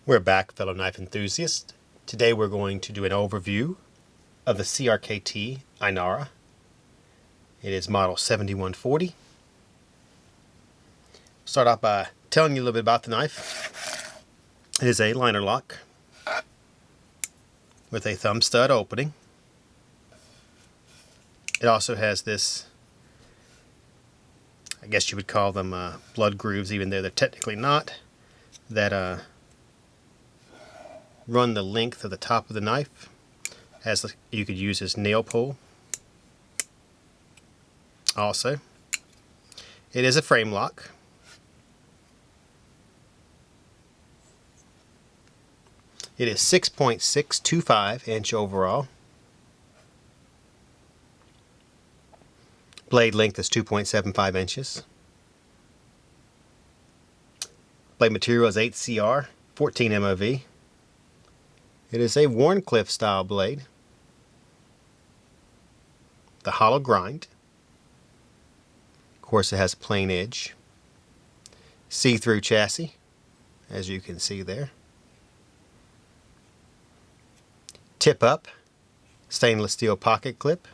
We're back, fellow knife enthusiasts. Today we're going to do an overview of the CRKT Inara. It is model 7140. Start off by telling you a little bit about the knife. It is a liner lock with a thumb stud opening. It also has this, I guess you would call them blood grooves, even though they're technically not, that run the length of the top of the knife, as you could use as nail pull. Also, it is a frame lock. It is 6.625 inch overall. Blade length is 2.75 inches. Blade material is 8CR, 14 MOV. It is a Warncliffe style blade. The hollow grind. Of course, it has a plain edge. See-through chassis, as you can see there. Tip up, stainless steel pocket clip.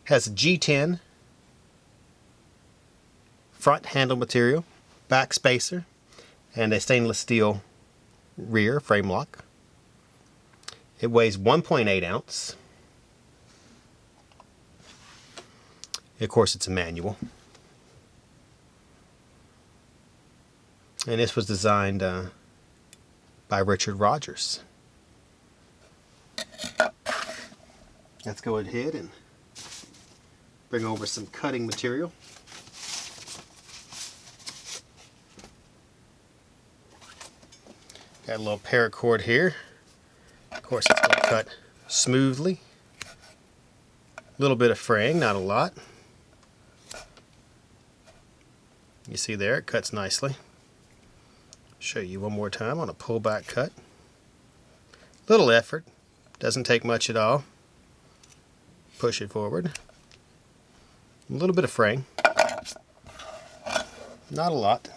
Has a G10 front handle material, back spacer, and a stainless steel rear frame lock. It weighs 1.8 ounce. Of course, it's a manual. And this was designed by Richard Rogers. Let's go ahead and bring over some cutting material. Got a little paracord here. Of course, it's going to cut smoothly. A little bit of fraying, not a lot. You see there, it cuts nicely. Show you one more time on a pullback cut. Little effort, doesn't take much at all. Push it forward. A little bit of fraying. Not a lot.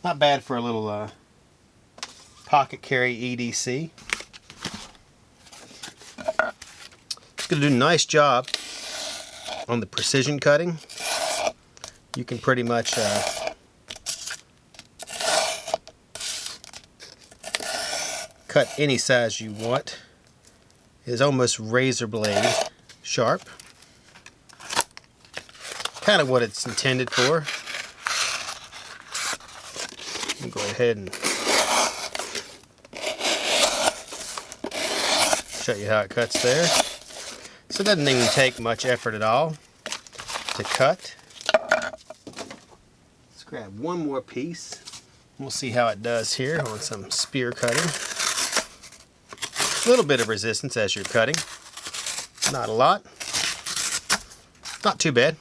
Not bad for a little pocket carry EDC. It's going to do a nice job on the precision cutting. You can pretty much cut any size you want. It is almost razor blade sharp. Kind of what it's intended for. I'll go ahead and show you how it cuts there. So it doesn't even take much effort at all to cut. Let's grab one more piece. We'll see how it does here on some spear cutting. A little bit of resistance as you're cutting. Not a lot. Not too bad.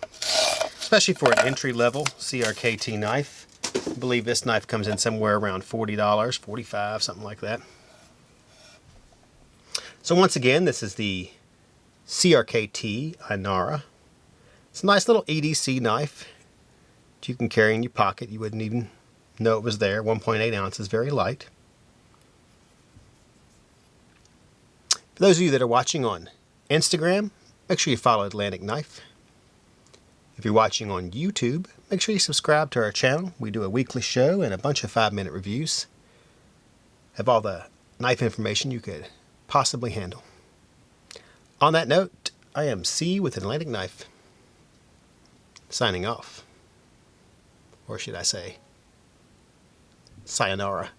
Especially for an entry-level CRKT knife. I believe this knife comes in somewhere around $40, $45, something like that. So once again, this is the CRKT Inara. It's a nice little EDC knife that you can carry in your pocket. You wouldn't even know it was there. 1.8 ounces, very light. For those of you that are watching on Instagram, make sure you follow Atlantic Knife. If you're watching on YouTube, make sure you subscribe to our channel. We do a weekly show and a bunch of 5-minute reviews. Have all the knife information you could possibly handle. On that note, I am C with Atlantic Knife, signing off. Or should I say, sayonara.